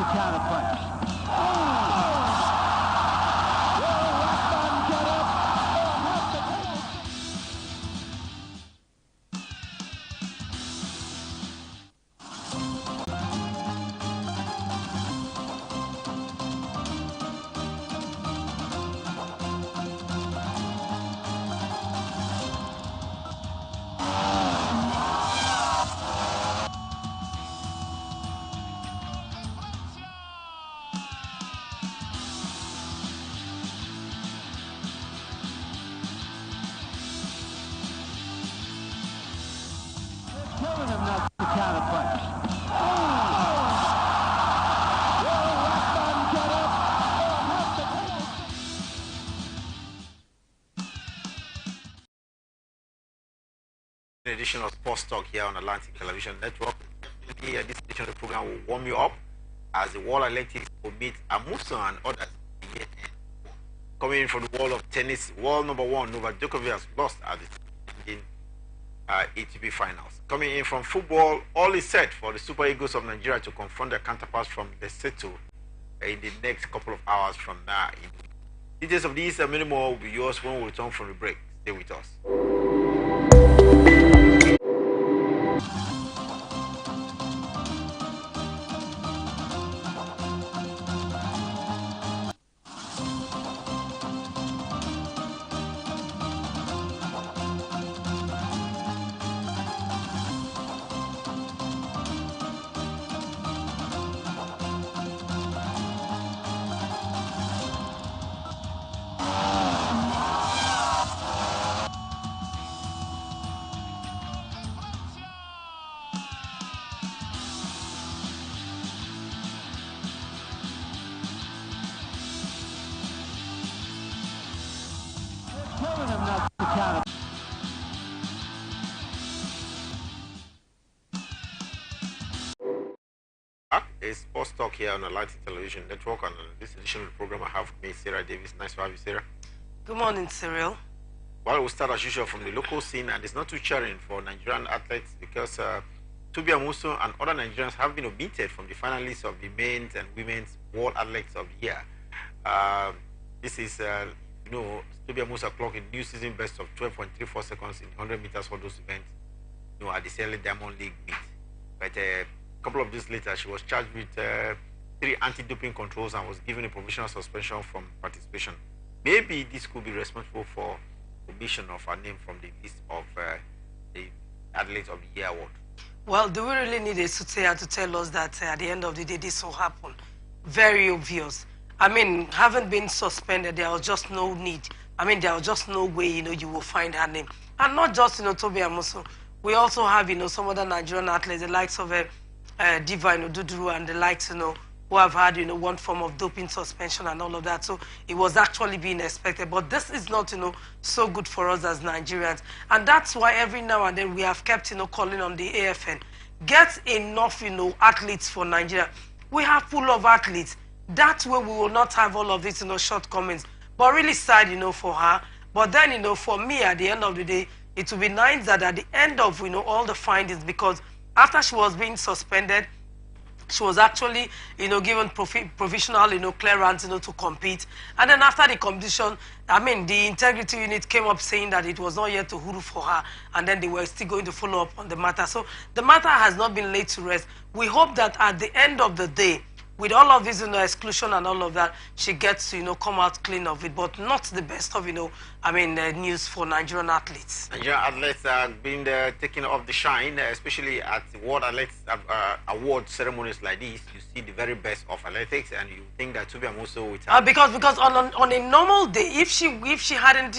the counter punch. Killing him, not the counter punch. An edition of Sports Talk here on Atlantic Television Network. This edition of the program will warm you up as the World Athletics will meet Amuso and others. Coming in from the world of tennis, world number one, Novak Djokovic has lost at the ATP finals. Coming in from football, all is set for the Super Eagles of Nigeria to confront their counterparts from Lesotho in the next couple of hours from now. Details of these and many more will be yours when we return from the break. Stay with us. Killing him, not the counter. It's Sports Talk here on Atlantic Television Network, and on this edition of the program I have with me Sarah Davis. Nice to have you, Sarah. Good morning, Cyril. Well, we'll start as usual from the local scene, and it's not too cheering for Nigerian athletes because Tobi Amuso and other Nigerians have been omitted from the finalists of the men's and women's World Athletes of the Year. This is, Tobi Amuso clocked a new season best of 12.34 seconds in 100 meters for those events, at the Sierra Diamond League meet. But a couple of days later, she was charged with 3 anti-doping controls and was given a provisional suspension from participation. Maybe this could be responsible for omission of her name from the list of the Athletes of the Year award. Well, do we really need a soothsayer to tell us that at the end of the day this will happen? Very obvious. I mean, having been suspended, there was just no need. I mean, there was just no way, you will find her name. And not just, Tobi Amuso. We also have, some other Nigerian athletes, the likes of Diva, Duduru, and the likes, who have had, one form of doping suspension and all of that. So it was actually being expected. But this is not, so good for us as Nigerians. And that's why every now and then we have kept, calling on the AFN. Get enough, athletes for Nigeria. We have full of athletes. That way we will not have all of these, shortcomings. But really sad, for her. But then, for me, at the end of the day, it will be nice that at the end of, all the findings, because after she was being suspended, she was actually, given provisional, clearance, to compete. And then after the competition, the integrity unit came up saying that it was not yet to huru for her, and then they were still going to follow up on the matter. So the matter has not been laid to rest. We hope that at the end of the day, with all of this, exclusion and all of that, she gets to, come out clean of it, but not the best of, news for Nigerian athletes. Nigerian athletes are being taken off the shine, especially at World Athletes award ceremonies like this. You see the very best of athletics, and you think that Tobi Amuso with her. Because on a normal day, if she hadn't,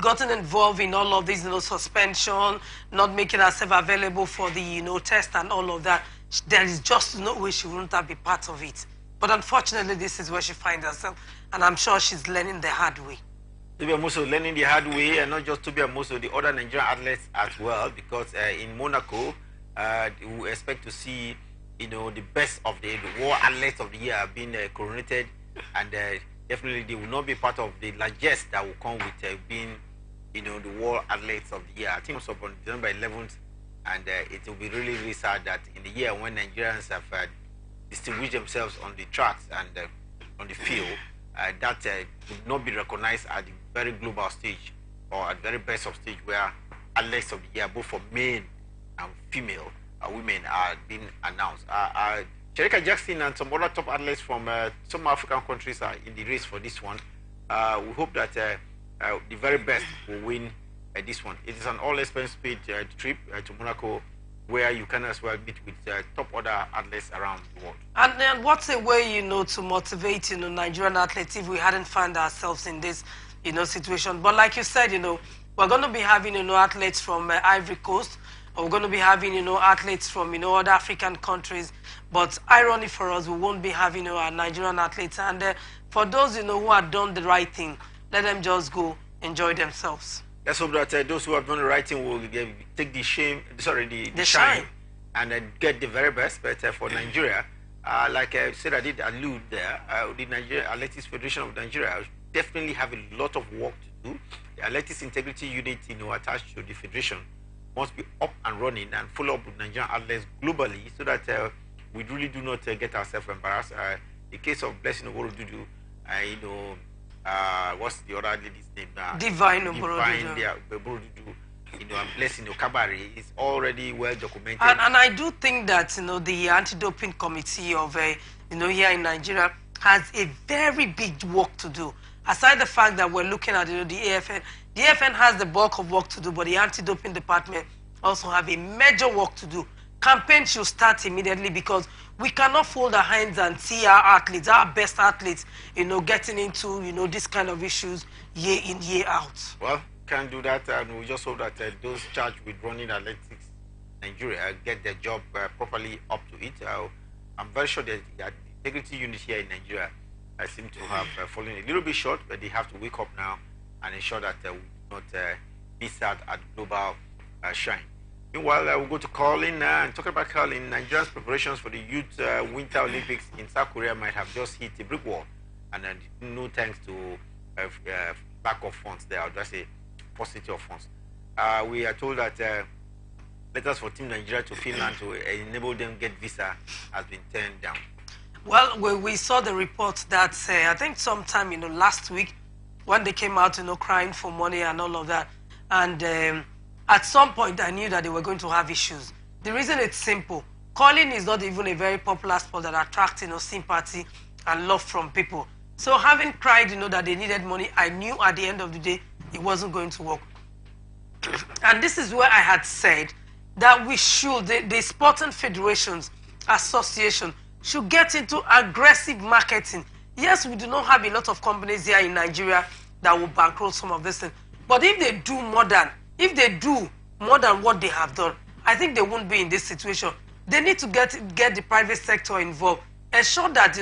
gotten involved in all of this, suspension, not making herself available for the, test and all of that, there is just no way she wouldn't have been part of it. But unfortunately, this is where she finds herself, and I'm sure she's learning the hard way. Tobi Amuso learning the hard way, and not just Tobi Amuso, the other Nigerian athletes as well, because in Monaco, we expect to see, the best of the World Athletes of the Year being coronated, and definitely they will not be part of the largesse that will come with being, the World Athletes of the Year. I think it's on December 11th. And it will be really, really sad that in the year when Nigerians have distinguish themselves on the tracks and on the field, that would not be recognized at the very global stage or at the very best of stage where athletes of the year, both for men and female women, are being announced. Sherika Jackson and some other top athletes from some African countries are in the race for this one. We hope that the very best will win this one. It is an all-expense paid trip to Monaco, where you can as well meet with top other athletes around the world. And then what's a way, to motivate, Nigerian athletes if we hadn't found ourselves in this, situation? But like you said, we're going to be having, athletes from Ivory Coast. We're going to be having, athletes from, other African countries. But irony for us, we won't be having, our Nigerian athletes. And for those, who have done the right thing, let them just go enjoy themselves. Let's hope that those who have done the right thing will take the shine, and then get the very best. But for Nigeria, like I said, I did allude there, the Nigeria Athletics Federation of Nigeria definitely have a lot of work to do. The Athletics Integrity Unit, attached to the federation, must be up and running and follow up with Nigerian athletes globally, so that we really do not get ourselves embarrassed. The case of Blessing Oborodudu, what's the other lady's name now? Divine Oborodudu. And Blessing Okabari is already well documented. And I do think that the anti-doping committee of here in Nigeria has a very big work to do. Aside the fact that we're looking at the AFN, the AFN has the bulk of work to do, but the anti-doping department also have a major work to do. Campaign should start immediately, because we cannot fold our hands and see our athletes, our best athletes, getting into, this kind of issues year in, year out. Well, can't do that, and we just hope that those charged with running athletics Nigeria get their job properly up to it. I'm very sure that the integrity unit here in Nigeria seem to have fallen a little bit short, but they have to wake up now and ensure that we do not miss out at global shine. Meanwhile, we'll go to curling and talking about curling. Nigeria's preparations for the Youth Winter Olympics in South Korea might have just hit a brick wall, and no thanks to lack of funds there, or just a paucity of funds. We are told that letters for Team Nigeria to Finland to enable them get visa has been turned down. Well, we saw the report that I think sometime last week, when they came out crying for money and all of that, and at some point I knew that they were going to have issues. The reason it's simple: curling is not even a very popular sport that attracts sympathy and love from people. So having cried that they needed money, I knew at the end of the day it wasn't going to work. And this is where I had said that we should, the Sporting Federations Association should get into aggressive marketing. Yes, we do not have a lot of companies here in Nigeria that will bankroll some of this thing. But if they do more than what they have done, I think they won't be in this situation. They need to get the private sector involved. Ensure that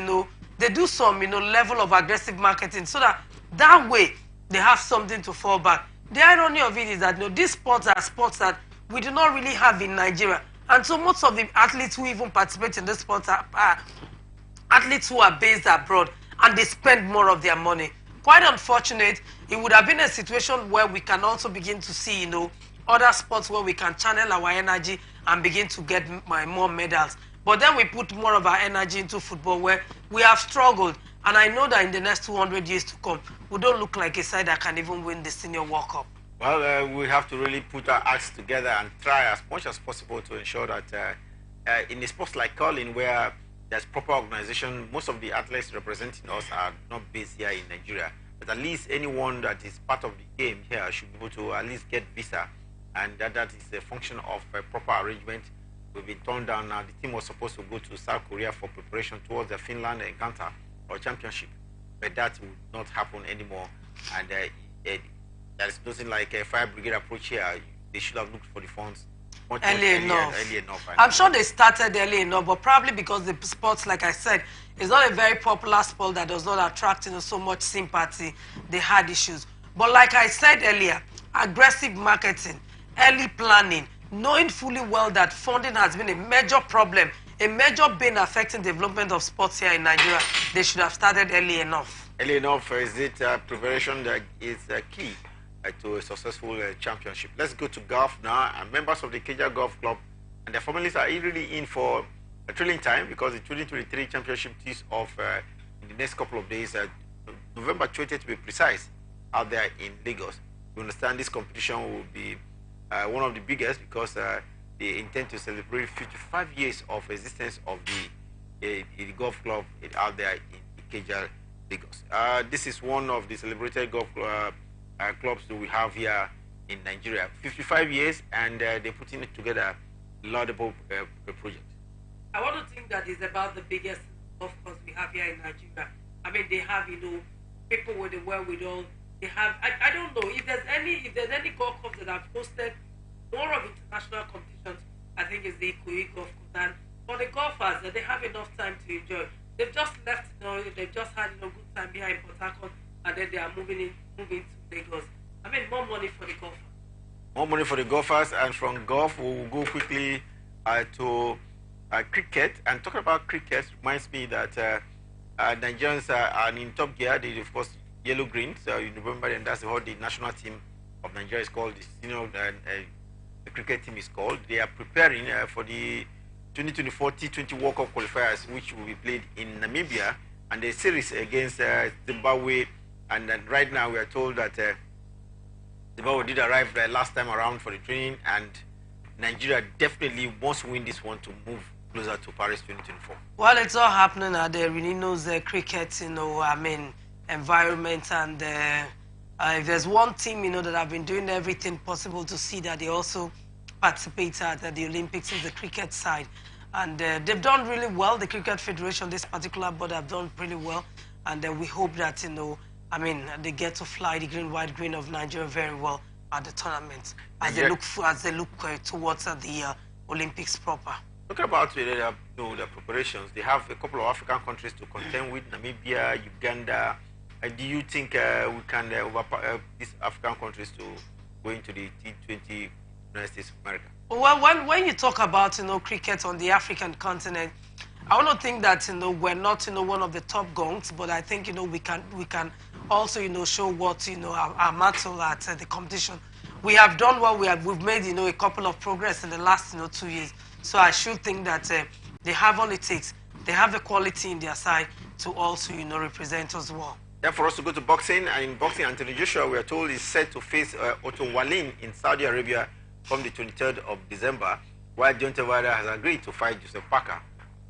they do some level of aggressive marketing, so that way they have something to fall back. The irony of it is that these sports are sports that we do not really have in Nigeria. And so most of the athletes who even participate in this sport are athletes who are based abroad, and they spend more of their money. Quite unfortunate. It would have been a situation where we can also begin to see, other sports where we can channel our energy and begin to get more medals. But then we put more of our energy into football, where we have struggled. And I know that in the next 200 years to come, we don't look like a side that can even win the Senior World Cup. Well, we have to really put our acts together and try as much as possible to ensure that in a sport like curling, where there's proper organization, most of the athletes representing us are not based here in Nigeria. But at least anyone that is part of the game here should be able to at least get visa. And that is a function of a proper arrangement. We've been turned down now. The team was supposed to go to South Korea for preparation towards the Finland Encounter or Championship. But that will not happen anymore. And there's nothing like a fire brigade approach here. They should have looked for the funds much early enough. I'm sure they started early enough, but probably because the sports, like I said, is not a very popular sport that does not attract so much sympathy. They had issues. But like I said earlier, aggressive marketing, early planning, knowing fully well that funding has been a major problem, a major bane affecting development of sports here in Nigeria. They should have started early enough. Early enough, is it preparation that is key to a successful championship? Let's go to golf now. Members of the Keja Golf Club and their families are really in for thrilling time because the 2023 championship tees off in the next couple of days, November 20th to be precise, out there in Lagos. You understand this competition will be one of the biggest because they intend to celebrate 55 years of existence of the golf club out there in Ikeja, Lagos. This is one of the celebrated golf clubs that we have here in Nigeria. 55 years, and they're putting it together laudable project. I want to think that it's about the biggest golf course we have here in Nigeria. I mean, they have, people with the wherewithal. They have, I don't know, if there's any golf course that have hosted more of international competitions, I think it's the Ikoyi Golf Course. And for the golfers, they have enough time to enjoy. They've just left, they've just had, good time here in Port Harcourt, and then they are moving to Lagos. I mean, more money for the golfers. More money for the golfers, and from golf, we'll go quickly to cricket. And talking about cricket reminds me that Nigerians are in top gear. They, of course, yellow green. So you remember, and that's what the national team of Nigeria is called. The cricket team is called. They are preparing for the 2024 T20 World Cup qualifiers, which will be played in Namibia, and the series against Zimbabwe. And right now, we are told that Zimbabwe did arrive last time around for the training, and Nigeria definitely wants to win this one to move closer to Paris 2024. Well, it's all happening at the Reninos cricket, environment, and if there's one team, that have been doing everything possible to see that they also participate at the Olympics is the cricket side. And they've done really well. The Cricket Federation, this particular board, have done really well. And we hope that, they get to fly the green, white, green of Nigeria very well at the tournament as they look towards the Olympics proper. Talking about the preparations, they have a couple of African countries to contend with, Namibia, Uganda. Do you think we can overpower these African countries to go into the T20 United States of America? Well, when you talk about cricket on the African continent, I don't think that we're not one of the top gongs, but I think we can also show what our mettle at the competition. We have done well. We've made a couple of progress in the last 2 years. So I should think that they have all it takes. They have the quality in their side to also represent us well. Then for us to go to boxing, and in boxing, Anthony Joshua, we are told, is set to face Otto Wallin in Saudi Arabia from the 23rd of December, while Deontay Wilder has agreed to fight Joseph Parker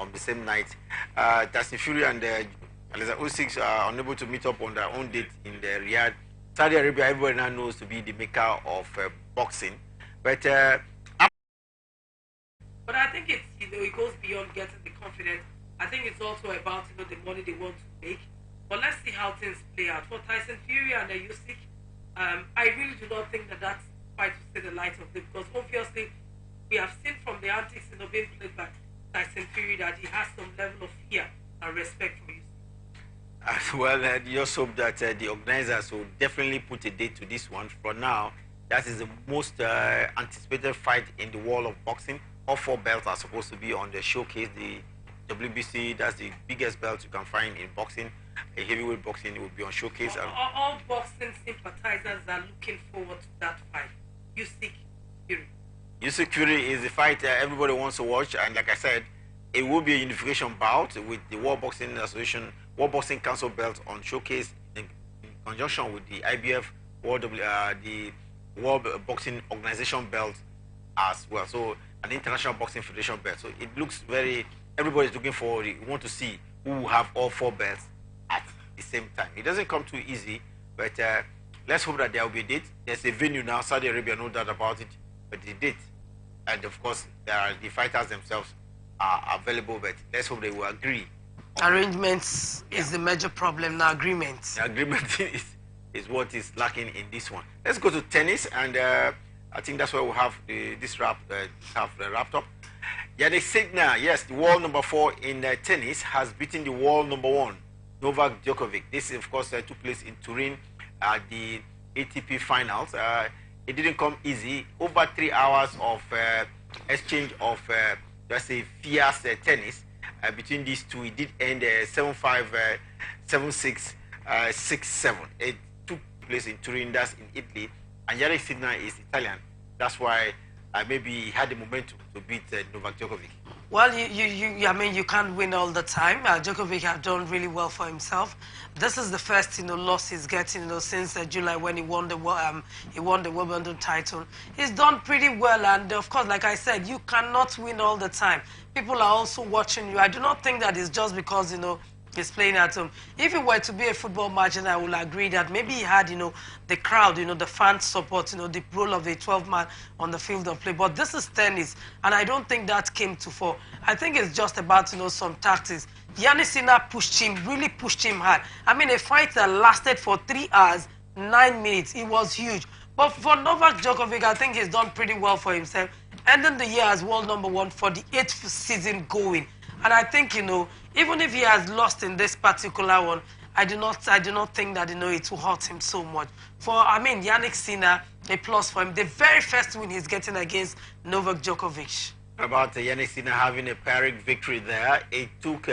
on the same night. Tyson Fury and Alexander Usyk are unable to meet up on their own date in Riyadh. Saudi Arabia, everybody now knows to be the maker of boxing, but I think it's it goes beyond getting the confidence. I think it's also about the money they want to make. But let's see how things play out. For Tyson Fury and Usyk, I really do not think that that's quite to see the light of it, because obviously we have seen from the antics being played by Tyson Fury that he has some level of fear and respect for Usyk. Well, just hope that the organizers will definitely put a date to this one. For now, that is the most anticipated fight in the world of boxing. All 4 belts are supposed to be on the showcase. The WBC, that's the biggest belt you can find in boxing. A heavyweight boxing, it will be on showcase. All boxing sympathizers are looking forward to that fight. Usyk Fury. Usyk Fury is the fight everybody wants to watch, and like I said, it will be a unification bout with the World Boxing Association, World Boxing Council belt on showcase in conjunction with the IBF, the World Boxing Organization belt as well. So an International Boxing Federation belt. So it looks everybody's looking forward. You want to see who will have all 4 belts at the same time. It doesn't come too easy, but let's hope that there will be a date. There's a venue now, Saudi Arabia, no doubt about it, but the date, and of course, the fighters themselves are available, but let's hope they will agree. Arrangements is the major problem now, agreements. The agreement is what is lacking in this one. Let's go to tennis, and I think that's where we'll have this wrapped up. Yannick Sinner, yes, the world number 4 in tennis, has beaten the world number 1, Novak Djokovic. This, of course, took place in Turin at the ATP finals. It didn't come easy. Over 3 hours of exchange of, let's say, fierce tennis between these two. It did end 7-5, 7-6, 6-7. It took place in Turin, that's in Italy. And Yannick Sinner is Italian. That's why maybe he had the momentum to beat Novak Djokovic. Well, I mean, you can't win all the time. Djokovic has done really well for himself. This is the first, loss he's getting, since July when he won the Wimbledon title. He's done pretty well, and of course, like I said, you cannot win all the time. People are also watching you. I do not think that it's just because, he's playing at home. If it were to be a football match, then I will agree that maybe he had, the crowd, the fan support, the role of a 12-man on the field of play. But this is tennis, and I don't think that came to fore. I think it's just about, some tactics. Yannick Sinner really pushed him hard. I mean, a fight that lasted for 3 hours, 9 minutes. It was huge. But for Novak Djokovic, I think he's done pretty well for himself. Ending the year as world #1 for the 8th season going. And I think, even if he has lost in this particular one, I do not think that, it will hurt him so much. Yannick Sinner, a plus for him. The very first win he's getting against Novak Djokovic. About Yannick Sinner having a Pyrrhic victory there. It took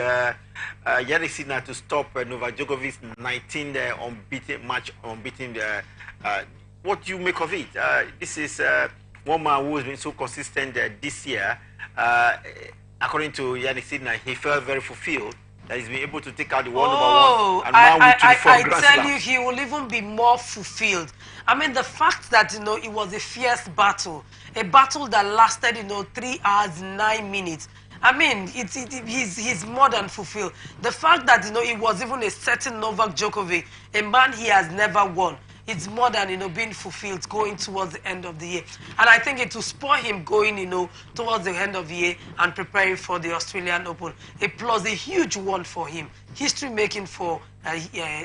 Yannick Sinner to stop Novak Djokovic's 19th unbeaten. What do you make of it? This is one man who has been so consistent this year. According to Yannick Sinner, he felt very fulfilled that he's been able to take out the world #1 and man with 24 Grand tell Slams. you, he will even be more fulfilled. I mean, the fact that, it was a fierce battle, a battle that lasted, 3 hours, 9 minutes. I mean, he's more than fulfilled. The fact that, it was even a certain Novak Djokovic, a man he has never won. It's more than, being fulfilled going towards the end of the year. And I think it will spoil him going, towards the end of the year and preparing for the Australian Open. A huge one for him. History making for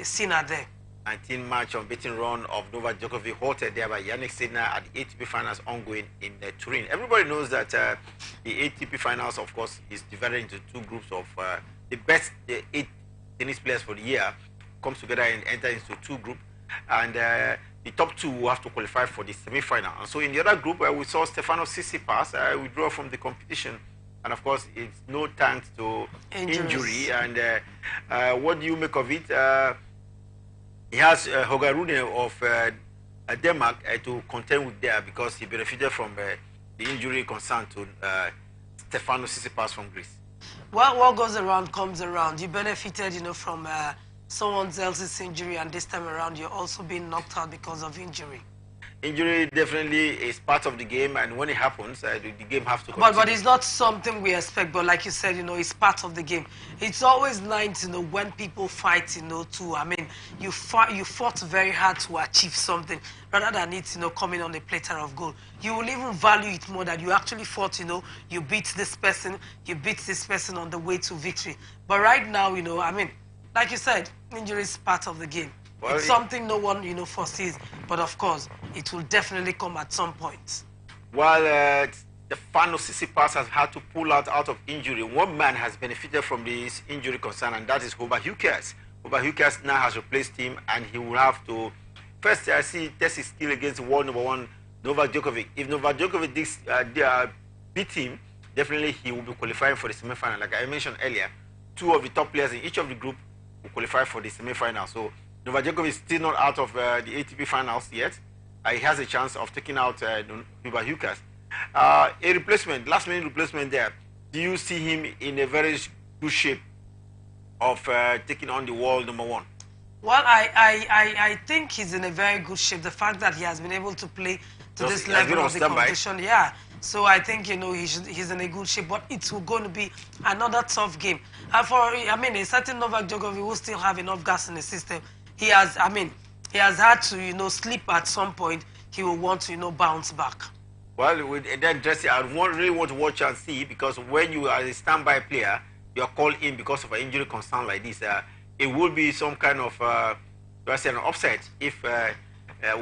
Sinner there. 19-match unbeaten run of Novak Djokovic halted there by Yannick Sinner at the ATP Finals ongoing in Turin. Everybody knows that the ATP Finals, of course, is divided into 2 groups of the best 8 tennis players for the year comes together and enter into 2 groups. And the top 2 will have to qualify for the semi-final. And so in the other group, we saw Stefanos Tsitsipas withdraw from the competition. And of course, it's no thanks to injury. And what do you make of it? He has Holger Rune of Denmark to contend with there because he benefited from the injury concern to Stefanos Tsitsipas from Greece. Well, what goes around comes around. You benefited, from someone else's injury, and this time around you're also being knocked out because of injury. Injury definitely is part of the game, and when it happens, the game has to continue. But it's not something we expect. But like you said, it's part of the game. It's always nice, when people fight, too. I mean, you fought very hard to achieve something, rather than it, coming on a platter of gold. You will even value it more that you actually fought, you beat this person on the way to victory. But right now, I mean, like you said, injury is part of the game. Well, it's something no one, foresees. But of course, it will definitely come at some point. While Stefanos Tsitsipas has had to pull out of injury, one man has benefited from this injury concern, and that is Hubert Hurkacz. Hubert Hurkacz now has replaced him, and he will have to first test his skill against world #1 Novak Djokovic. If Novak Djokovic beat him, definitely he will be qualifying for the semi-final. Like I mentioned earlier, 2 of the top players in each of the group will qualify for the semi-final. So Novak Djokovic is still not out of the ATP Finals yet. He has a chance of taking out Hubert Hurkacz. A replacement, last-minute replacement there. Do you see him in a very good shape of taking on the world #1? Well, I think he's in a very good shape. The fact that he has been able to play to this level of the competition, yeah. So I think, he's in a good shape, but it's going to be another tough game. And a certain Novak Djokovic will still have enough gas in the system. He has had to, sleep at some point. He will want to, bounce back. Well, with that dressing, I really want to watch and see, because when you are a standby player, you are called in because of an injury concern like this. It will be some kind of, an upset if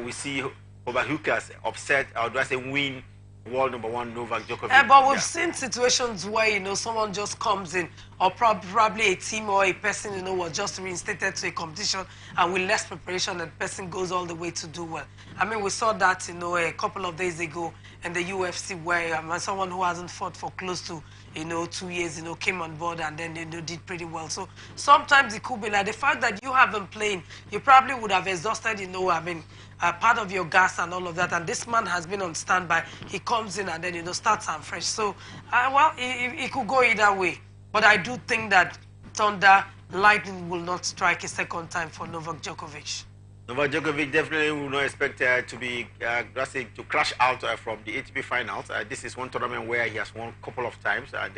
we see Hubert Hurkacz upset, or win world #1 Novak Djokovic. But we've seen situations where, someone just comes in, or probably a team or a person, was just reinstated to a competition, and with less preparation, the person goes all the way to do well. I mean, we saw that, a couple of days ago in the UFC, where someone who hasn't fought for close to 2 years, came on board and then did pretty well. So sometimes it could be like the fact that you haven't played, you probably would have exhausted, part of your gas and all of that. And this man has been on standby. He comes in and then starts fresh. So well, it could go either way. But I do think that Thunder lightning will not strike a second time for Novak Djokovic. Novak Djokovic definitely will not expect to crash out from the ATP finals. This is one tournament where he has won a couple of times, and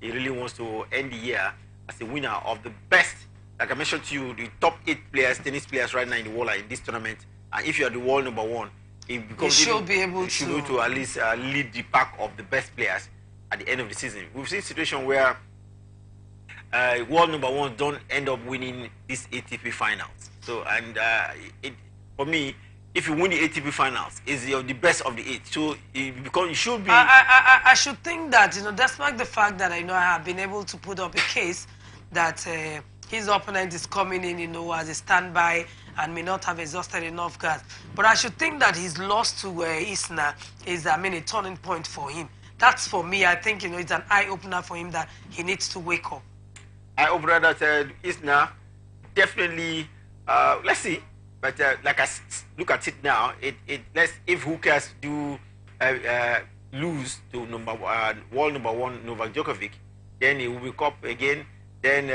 he really wants to end the year as a winner of the best. Like I mentioned to you, the top 8 tennis players right now in the world are in this tournament. And if you are the world number 1, it becomes you should be able to at least lead the pack of the best players at the end of the season. We've seen a situation where world number 1 don't end up winning this ATP finals. So, and for me, if you win the ATP finals, it's the best of the 8. So it should be. I should think that despite the fact that I have been able to put up a case that his opponent is coming in, as a standby and may not have exhausted enough gas. But I should think that his loss to Isner is, a turning point for him. That's for me. I think it's an eye opener for him that he needs to wake up. I hope that Isner definitely. Let's see, but like I look at it now, if Hookers do lose to world number 1 Novak Djokovic, then he will wake up again. Then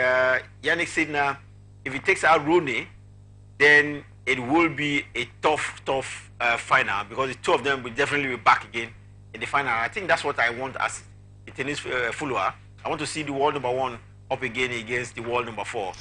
Yannick Sinner, if he takes out Rooney, then it will be a tough final, because the 2 of them will definitely be back again in the final. I think that's what I want as a tennis follower. I want to see the world number 1 up again against the world number 4.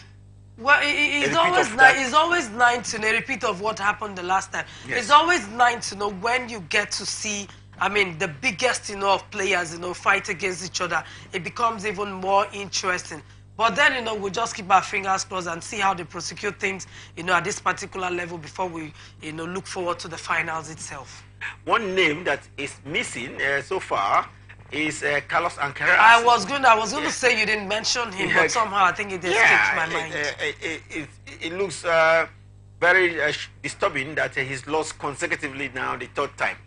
Well, it's always nice to know a repeat of what happened the last time. Yes. It's always nice to know when you get to see, the biggest, of players, fight against each other. It becomes even more interesting. But then, we'll just keep our fingers crossed and see how they prosecute things, at this particular level before we, look forward to the finals itself. One name that is missing so far is Carlos Alcaraz. I was going to say you didn't mention him, but somehow I think it escaped my mind. It looks very disturbing that he's lost consecutively now the 3rd time.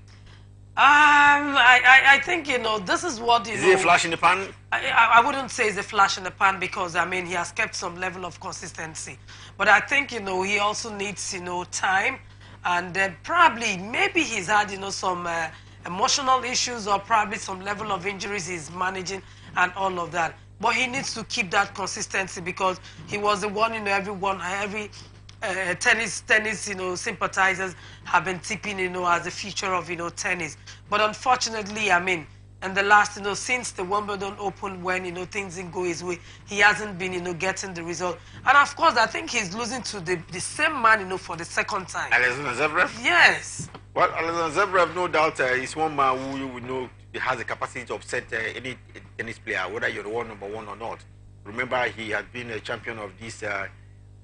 I think, this is what, Is it a flash in the pan? I wouldn't say it's a flash in the pan, because, he has kept some level of consistency. But I think, he also needs, time. And then maybe he's had, some emotional issues or probably some level of injuries he's managing and all of that. But he needs to keep that consistency, because he was the one, every tennis, sympathizers have been tipping, as a future of, tennis. But unfortunately, in the last, since the Wimbledon Open, when, things didn't go his way, he hasn't been, getting the result. And of course, I think he's losing to the same man, for the 2nd time. Alexander Zverev? Yes. Well, Alexander Zverev, no doubt, is one man who you would know has the capacity to upset any tennis player, whether you're the world number 1 or not. Remember, he had been a champion of these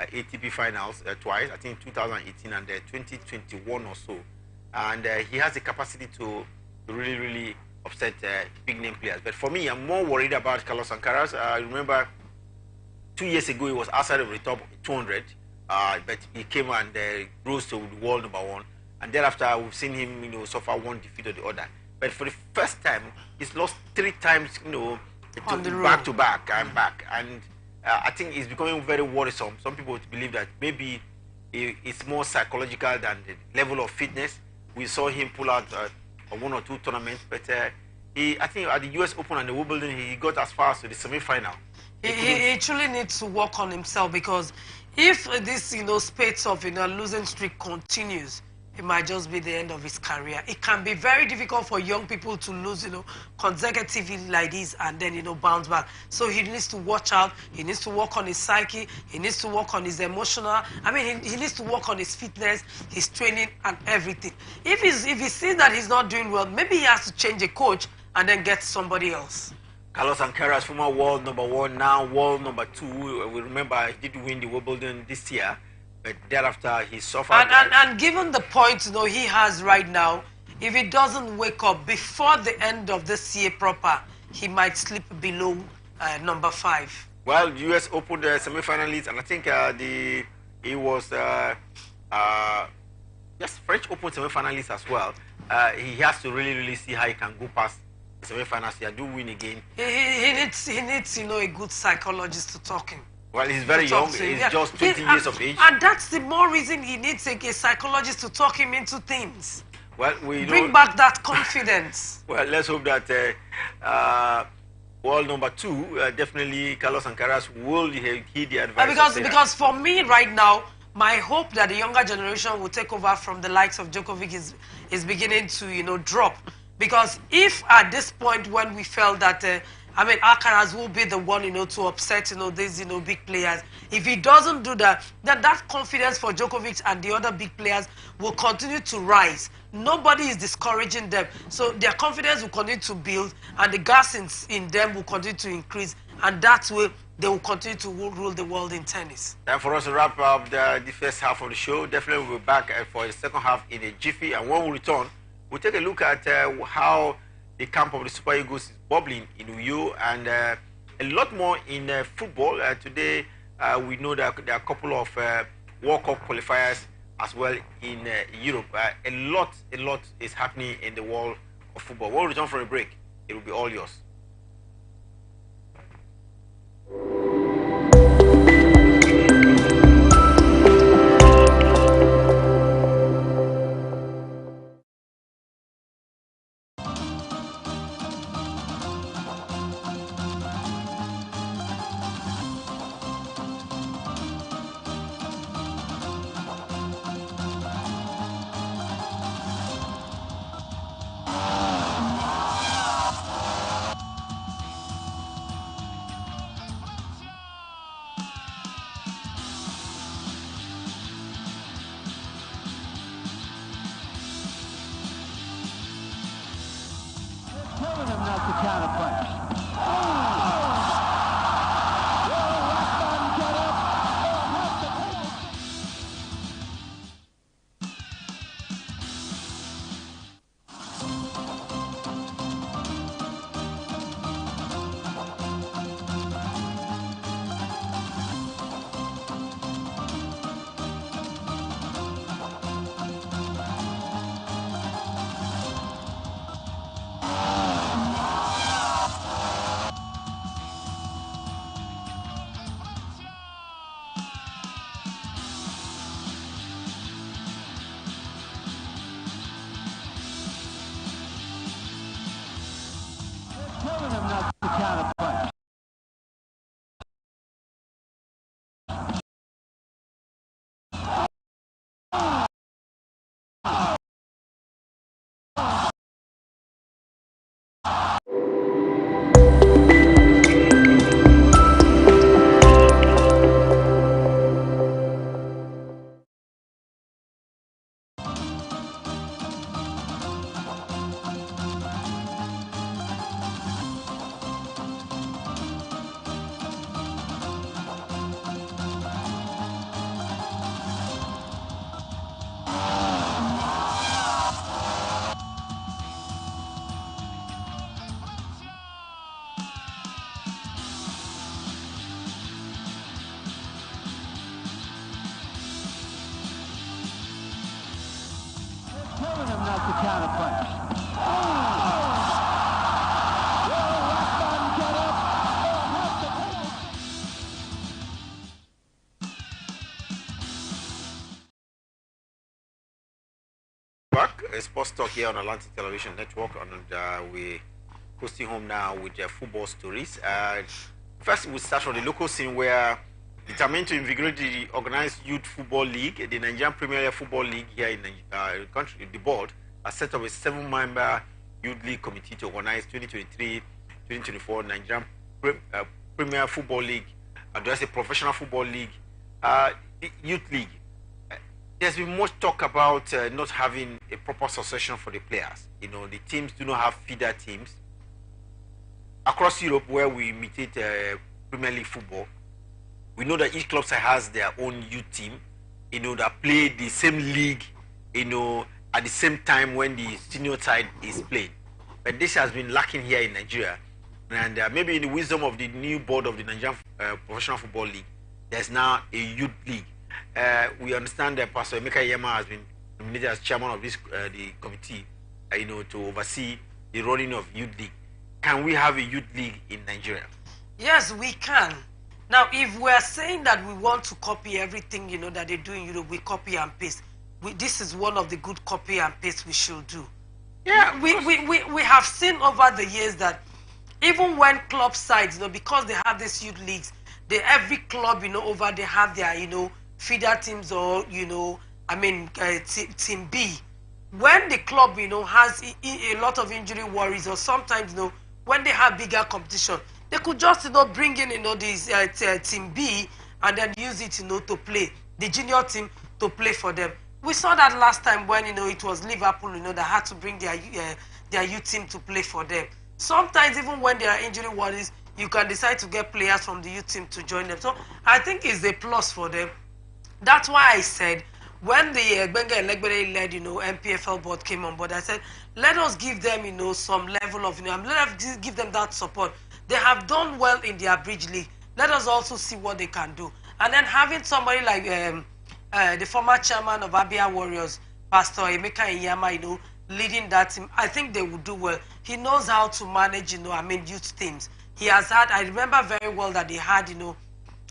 ATP finals twice, I think 2018 and 2021 or so. And he has the capacity to really, really upset big-name players. But for me, I'm more worried about Carlos Alcaraz. I remember 2 years ago, he was outside of the top 200, but he came and rose to the world number 1. And thereafter, we've seen him, suffer one defeat or the other. But for the first time, he's lost 3 times, back to back and back. And I think it's becoming very worrisome. Some people believe that maybe it's more psychological than the level of fitness. We saw him pull out 1 or 2 tournaments, but I think at the US Open and the Wimbledon, he got as far as to the semi-final. He truly needs to work on himself, because if this, spate of losing streak continues, it might just be the end of his career. It can be very difficult for young people to lose, consecutively like this and then, bounce back. So he needs to watch out. He needs to work on his psyche. He needs to work on his emotional. He needs to work on his fitness, his training, and everything. If he sees that he's not doing well, maybe he has to change a coach and then get somebody else. Carlos Alcaraz, former world number 1, now world number 2. We remember he did win the Wimbledon this year. But thereafter, he suffered. And given the points he has right now, if he doesn't wake up before the end of this year proper, he might slip below number 5. Well, US Open semi-finalists, and I think he was French Open semi-finalist as well. he has to really see how he can go past the semi-finals here, do win again. He needs, you know, a good psychologist to talk him. Well, he's very young. He's just 20 years of age. And that's the more reason he needs a psychologist to talk him into things. Well, we bring back that confidence. Well, let's hope that world number 2, definitely Carlos Alcaraz will heed the advice. Because for me right now, my hope that the younger generation will take over from the likes of Djokovic is beginning to, you know, drop. Because if at this point when we felt that, Alcaraz will be the one, you know, to upset, you know, these, you know, big players. If he doesn't do that, then that confidence for Djokovic and the other big players will continue to rise. Nobody is discouraging them. So their confidence will continue to build and the gas in them will continue to increase. And that way, they will continue to rule the world in tennis. Time for us to wrap up the first half of the show. Definitely we'll be back for the second half in a jiffy. And when we return, we'll take a look at how the camp of the Super Eagles is bubbling in Uyo and a lot more in football. Today, we know that there are a couple of World Cup qualifiers as well in Europe. A lot is happening in the world of football. When we return from a break, it will be all yours. Killing him, not the counterpunch. Killing him, not the counterpunch. Killing him, not the counterpunch. Back, Sports Talk here on Atlantic Television Network, and we're hosting home now with football stories. First, we start from the local scene where determined to invigorate the organized youth football league, the Nigerian Premier League Football League here in the country. The board has set up a 7-member youth league committee to organize 2023-2024 Nigerian Premier Football League, and that's a professional football league, youth league. There's been much talk about not having a proper succession for the players. You know, the teams do not have feeder teams. Across Europe, where we imitate Premier League football, we know that each club side has their own youth team, you know, that play the same league, you know, at the same time when the senior side is playing. But this has been lacking here in Nigeria. And maybe in the wisdom of the new board of the Nigerian Professional Football League, there's now a youth league. We understand that Pastor Emeka Yema has been nominated as chairman of this the committee. to oversee the running of youth league. Can we have a youth league in Nigeria? Yes, we can. Now, if we're saying that we want to copy everything, that they do in Europe, we copy and paste. This is one of the good copy and paste we should do. Yeah. We have seen over the years that even when club sides, because they have these youth leagues, every club, over they have their, feeder teams or, team B. When the club, has a lot of injury worries, or sometimes, when they have bigger competition, they could just, bring in, this team B and then use it, to play the junior team to play for them. We saw that last time when, it was Liverpool, that had to bring their youth team to play for them. Sometimes even when there are injury worries, you can decide to get players from the youth team to join them. So I think it's a plus for them. That's why I said when the Benga Elegbere led, MPFL board came on board, I said, let us give them, some level of, let us give them that support. They have done well in their bridge league. Let us also see what they can do. And then having somebody like the former chairman of Abia Warriors, Pastor Emeka Iyama, leading that team, I think they will do well. He knows how to manage, youth teams. He has had, I remember very well that they had,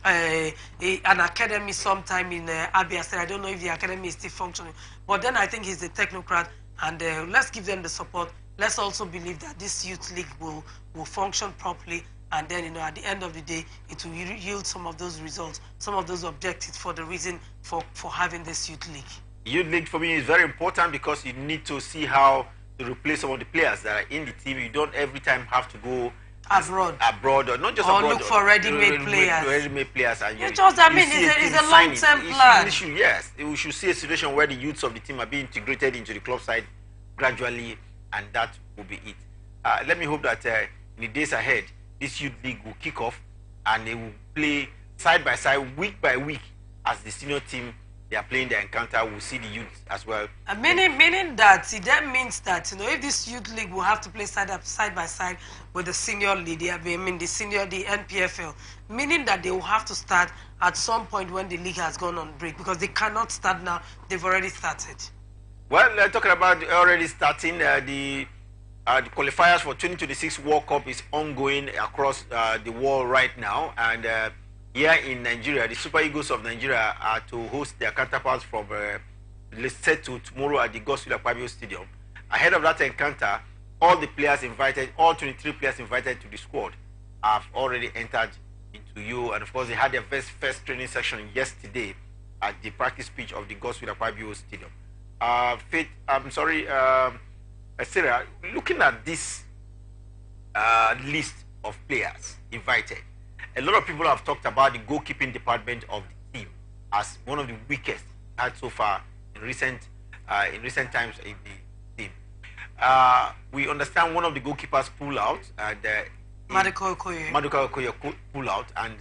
an academy sometime in Abia State. I don't know if the academy is still functioning, but then I think he's a technocrat, and let's give them the support. Let's also believe that this youth league will function properly, and then at the end of the day, it will yield some of those results, some of those objectives for the reason for having this youth league. Youth league for me is very important because you need to see how to replace some of the players that are in the team. You don't every time have to go abroad, or not just or abroad, look for ready-made players. Ready-made players, and it's a long-term plan. Yes, we should see a situation where the youths of the team are being integrated into the club side gradually, and that will be it. Let me hope that in the days ahead, this youth league will kick off, and they will play side by side, week by week, as the senior team they are playing their encounter. We'll see the youth as well. Meaning that means that if this youth league will have to play side by side with the senior league, the NPFL, meaning that they will have to start at some point when the league has gone on break, because they cannot start now. They've already started. Well, talking about already starting, the qualifiers for 2026 World Cup is ongoing across the world right now, and here in Nigeria, the Super Eagles of Nigeria are to host their counterparts from set to tomorrow at the Godswill Akpabio Stadium. Ahead of that encounter, all 23 players invited to the squad have already entered into U, and of course they had their first training session yesterday at the practice pitch of the Godswill Akpabio Stadium. Sarah, looking at this list of players invited, a lot of people have talked about the goalkeeping department of the team as one of the weakest had so far in recent times in the team. We understand one of the goalkeepers pulled out, and Maduka Okoye pulled out, and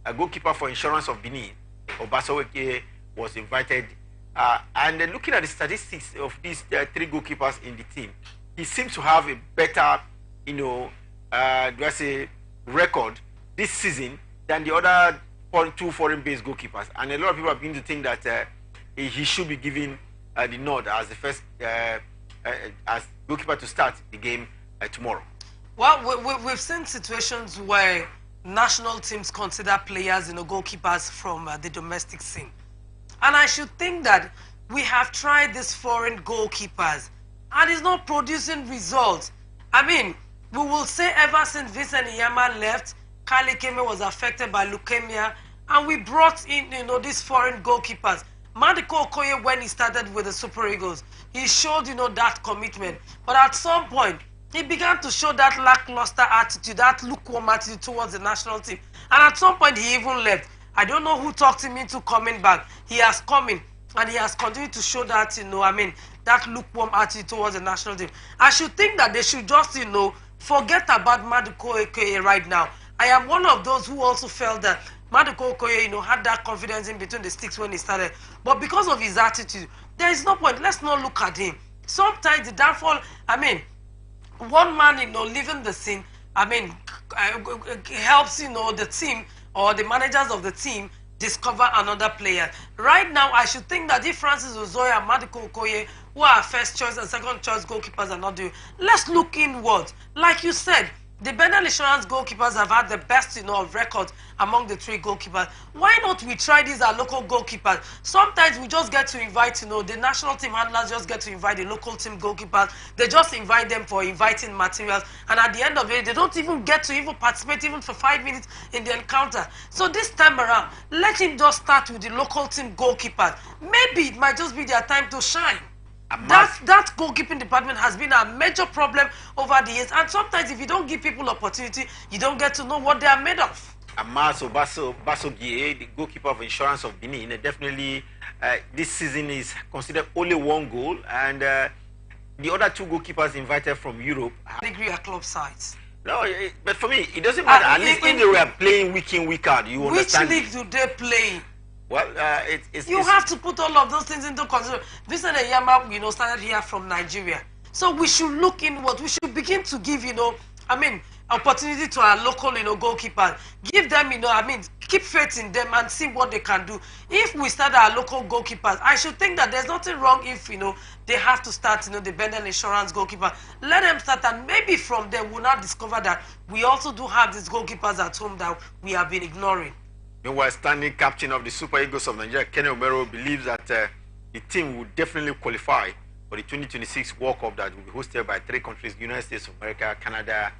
a goalkeeper for Insurance of Benin, Obasaweke, was invited. And looking at the statistics of these three goalkeepers in the team, he seems to have a better, record this season than the other two foreign-based goalkeepers. And a lot of people are beginning to think that he should be given the nod as the first as goalkeeper to start the game tomorrow. Well, we've seen situations where national teams consider players, goalkeepers from the domestic scene. And I should think that we have tried these foreign goalkeepers, and it's not producing results. I mean, we will say ever since Vincent Iyama left, Kali Keme was affected by leukemia, and we brought in, these foreign goalkeepers. Maduka Okoye, when he started with the Super Eagles, he showed, that commitment. But at some point, he began to show that lackluster attitude, that lukewarm attitude towards the national team. And at some point, he even left. I don't know who talked him into coming back. He has come in, and he has continued to show that, that lukewarm attitude towards the national team. I should think that they should just, forget about Maduka Okoye right now. I am one of those who also felt that Maduka Okoye, had that confidence in between the sticks when he started. But because of his attitude, there is no point. Let's not look at him. Sometimes the downfall, one man, leaving the scene, helps, the team or the managers of the team discover another player. Right now, I should think that if Francis Ozoya and Maduka Okoye who are first choice and second choice goalkeepers are not doing. Let's look inward. Like you said, the Bendel Insurance goalkeepers have had the best, of records among the 3 goalkeepers. Why not we try these our local goalkeepers? Sometimes we just get to invite, the national team handlers just get to invite the local team goalkeepers. They just invite them for inviting materials, and at the end of it, they don't even get to even participate even for 5 minutes in the encounter. So this time around, let him just start with the local team goalkeepers. Maybe it might just be their time to shine. That goalkeeping department has been a major problem over the years, and sometimes if you don't give people opportunity, you don't get to know what they are made of. Amaso Basogie, the goalkeeper of Insurance of Benin, definitely this season is considered only 1 goal, and the other 2 goalkeepers invited from Europe. Degree at club sides. No, but for me, it doesn't matter. At least if they were playing week in, week out, you understand. Which league do they play? Well, you have to put all of those things into consideration. Vincent Eyama, started here from Nigeria. So we should look inward. We should begin to give, opportunity to our local, goalkeepers. Give them, keep faith in them and see what they can do. If we start our local goalkeepers, I should think that there's nothing wrong if, they have to start, the Bendel Insurance goalkeeper. Let them start, and maybe from there we'll not discover that we also do have these goalkeepers at home that we have been ignoring. Meanwhile, standing captain of the Super Eagles of Nigeria, Kenny Omero, believes that the team will definitely qualify for the 2026 World Cup that will be hosted by 3 countries: United States of America, Canada,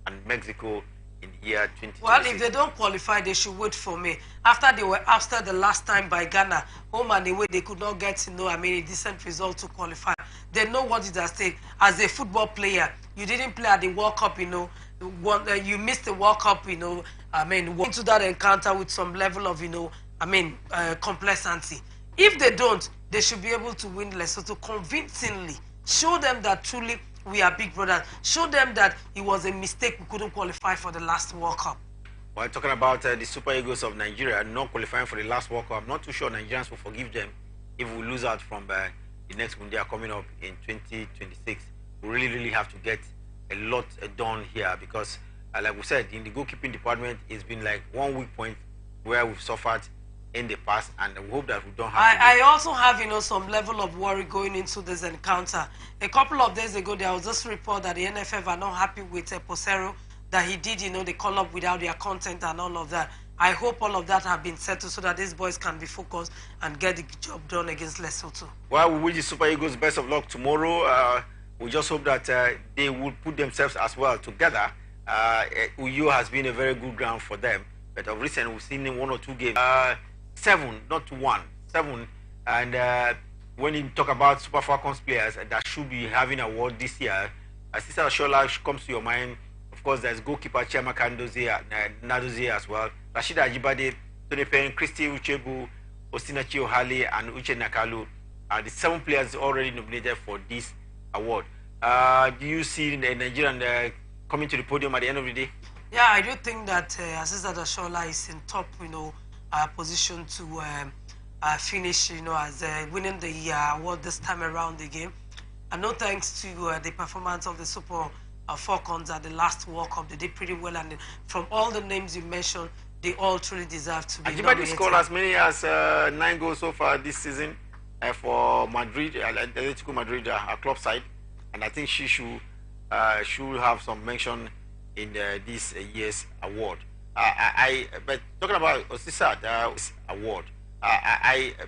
and Mexico in the year 2026. Well, if they don't qualify, they should wait for me. After they were ousted the last time by Ghana, home and away, they could not get, a decent result to qualify. They know what is at stake. As a football player, you didn't play at the World Cup, you missed the World Cup, went into that encounter with some level of, complacency. If they don't, they should be able to win Lesotho convincingly. Show them that truly we are big brothers. Show them that it was a mistake we couldn't qualify for the last World Cup. While talking about the Super Eagles of Nigeria not qualifying for the last World Cup, I'm not too sure Nigerians will forgive them if we lose out from the next Mundial coming up in 2026. We really have to get a lot done here, because like we said, in the goalkeeping department, it's been like 1 weak point where we've suffered in the past, and we hope that we don't have I also have some level of worry going into this encounter. A couple of days ago there was this report that the NFF are not happy with Posero, that he did the call up without their content and all of that. I hope all of that have been settled so that these boys can be focused and get the job done against Lesotho. Well, we wish the Super Eagles best of luck tomorrow. We just hope that they will put themselves as well together. Uyo has been a very good ground for them, but of recent we've seen in 1 or 2 games, 7, not 1, 7. And when you talk about Super Falcons players that should be having an award this year, Sister Ashola comes to your mind. Of course, there's goalkeeper Chiamaka Nadozie as well, Rashida Ajibade, Tony Payne, Christy Uchebu, Ostinachi Ohali, and Uche Nakalu are the 7 players already nominated for this award. Do you see the Nigerian coming to the podium at the end of the day? Yeah, I do think that Asisa Dashola is in top, position to finish, as winning the award this time around the game. And no thanks to the performance of the Super Falcons at the last World Cup. They did pretty well, and from all the names you mentioned, they all truly deserve to be nominated. Ajibade scored as many as 9 goals so far this season for Madrid, Atletico Madrid, our club side, and I think she should have some mention in this year's award. But talking about Osisat award,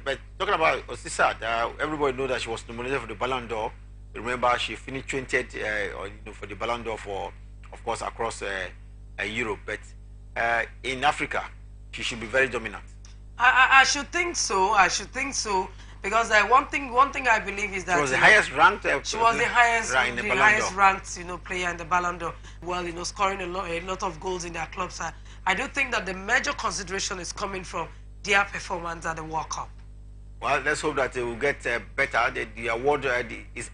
but talking about Osisat, everybody knows that she was nominated for the Ballon d'Or. Remember, she finished 20th, for the Ballon d'Or for, of course, across Europe. But in Africa, she should be very dominant. I should think so. I should think so. Because one thing I believe is that she was the highest ranked. She was the highest ranked, player in the Ballon d'Or. Well, scoring a lot of goals in their clubs. I do think that the major consideration is coming from their performance at the World Cup. Well, let's hope that they will get better. The award is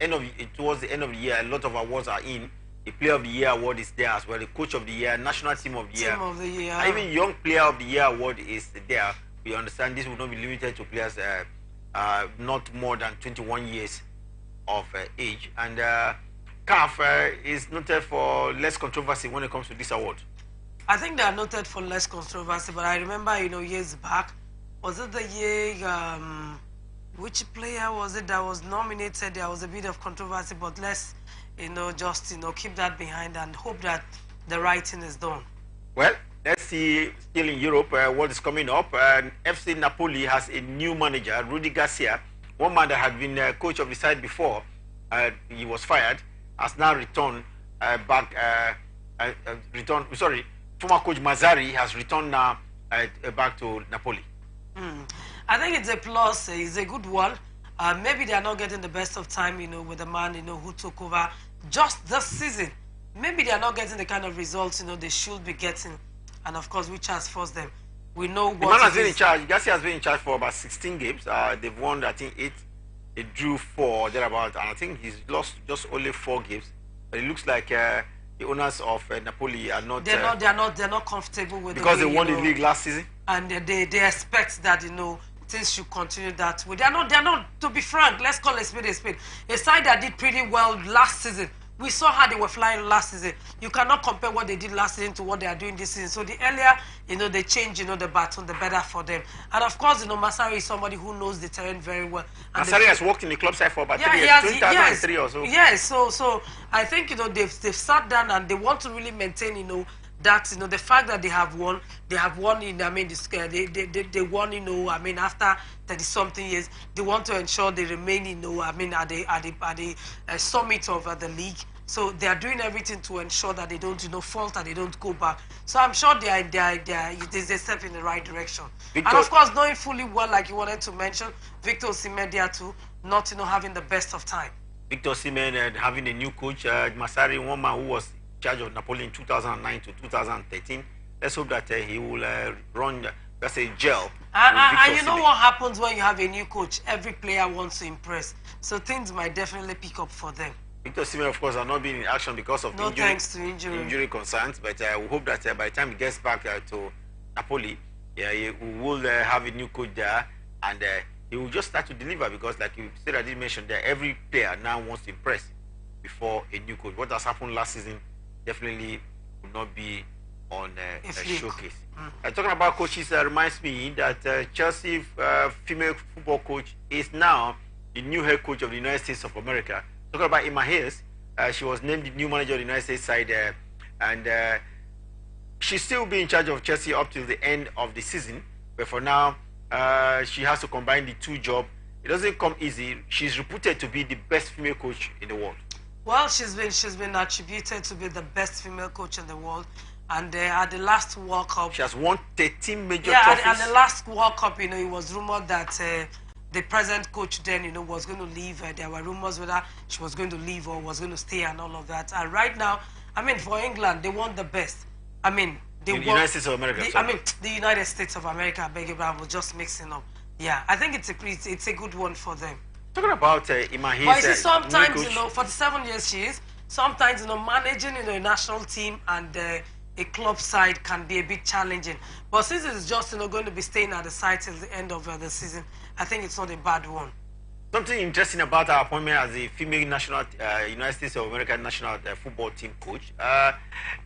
towards the end of the year. A lot of awards are in. The Player of the Year award is there as well. The Coach of the Year, National Team of the Year, and even Young Player of the Year award is there. We understand this will not be limited to players not more than 21 years of age. And CAF is noted for less controversy when it comes to this award. I think they are noted for less controversy, but I remember, years back, was it the year Which player was it that was nominated? There was a bit of controversy, but let's, just, keep that behind and hope that the right thing is done. Well, let's see, still in Europe, what is coming up. FC Napoli has a new manager, Rudy Garcia, one man that had been coach of the side before. He was fired, has now returned former coach Mazzari has returned now back to Napoli. I think it's a plus. It's a good one. Maybe they are not getting the best of time, with the man, who took over just this season. Maybe they are not getting the kind of results, they should be getting. And of course, which has forced them. We know what. The man has been in charge. Garcia has been in charge for about 16 games. They've won, I think, 8. They drew 4 thereabout, and I think he's lost just only 4 games. But it looks like the owners of Napoli are not. They're not comfortable with because the way, they won the league last season. And they expect that things should continue that way. They're not. To be frank, let's call a spade a spade. A side that did pretty well last season. We saw how they were flying last season. You cannot compare what they did last season to what they are doing this season. So the earlier, they change, the baton, the better for them. And of course, Massari is somebody who knows the terrain very well. And Massari has worked in the club side for about 3 years, 2003 or so. Yes, so I think, they've sat down and they want to really maintain, that the fact that they have won in they won after 30-something years. They want to ensure they remain at the summit of the league. So they are doing everything to ensure that they don't falter, and they don't go back. So I'm sure they are a step in the right direction. And of course, knowing fully well, like you wanted to mention, Victor Osimhen there too, not having the best of time. Victor Osimhen having a new coach, Massari, one man who was in charge of Napoli in 2009 to 2013. Let's hope that he will run, let's say, gel. And you know what happens when you have a new coach? Every player wants to impress. So things might definitely pick up for them. Victor Osimhen, of course, has not been in action because of injury concerns. But we hope that by the time he gets back to Napoli, he will have a new coach there, and he will just start to deliver. Because, like you said, I did mention that every player now wants to impress before a new coach. What has happened last season definitely will not be on a showcase. Talking about coaches, reminds me that Chelsea female football coach is now the new head coach of the United States of America. Talking about Emma Hayes, she was named the new manager of the United States side, and she'll still be in charge of Chelsea up till the end of the season. But for now, she has to combine the 2 jobs. It doesn't come easy. She's reputed to be the best female coach in the world. Well, she's been attributed to be the best female coach in the world. And at the last World Cup, she has won 13 major trophies. At the last World Cup, it was rumored that the present coach then, was going to leave. There were rumors whether she was going to leave or was going to stay and all of that. And right now, for England, they want the best. The United States of America. The United States of America, I beg your pardon, was just mixing up. Yeah, I think it's a good one for them. Talking about Emma Hayes, but you see, sometimes, 47 years she is, sometimes, managing, a national team and a club side can be a bit challenging. But since it's just, going to be staying at the side till the end of the season, I think it's not a bad one. Something interesting about her appointment as the female national United States of America national football team coach,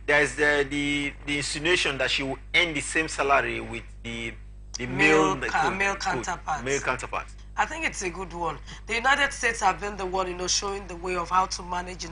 there's the insinuation that she will earn the same salary with the male counterparts. I think it's a good one. The United States have been the one, showing the way of how to manage,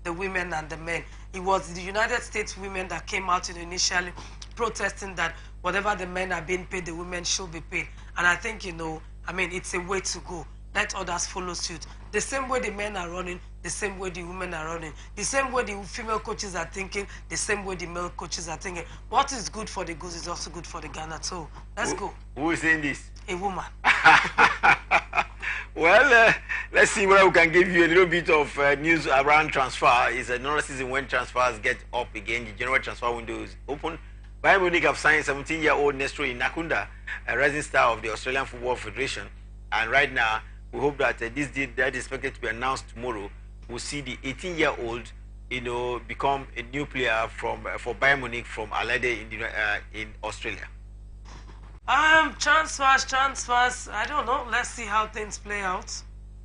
the women and the men. It was the United States women that came out initially protesting that whatever the men are being paid, the women should be paid. And I think, it's a way to go. Let others follow suit. The same way the men are running, the same way the women are running. The same way the female coaches are thinking, the same way the male coaches are thinking. What is good for the goose is also good for the gander. So let's go. Who is saying this? A woman. Well, let's see whether we can give you a little bit of news around transfer. It's another season when transfers get up again. The January transfer window is open. Bayern Munich have signed 17-year-old Nestor Inakunda, a rising star of the Australian Football Federation. And right now, we hope that this deal that is expected to be announced tomorrow will see the 18-year-old, become a new player for Bayern Munich from Adelaide in Australia. Transfers. I don't know. Let's see how things play out.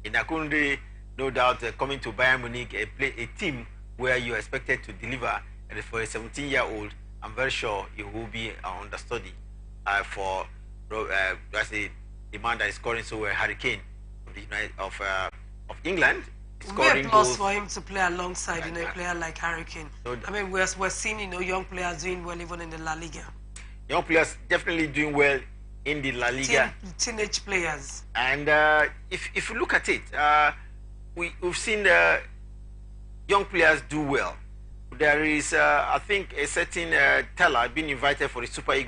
Inakunde, no doubt, coming to Bayern Munich, a team where you are expected to deliver. And for a 17-year-old, I'm very sure he will be understudy for the man that is scoring so well, Harry Kane, the of England. We're Scoring plus goals. for him to play alongside, you know, a player like Harry Kane. No, I mean, we're seeing, you know, young players doing well even in the La Liga. Young players definitely doing well in the La Liga. Teenage players. And if you look at it, we've seen young players do well. There is, I think, a certain teller being invited for the Super Eagles.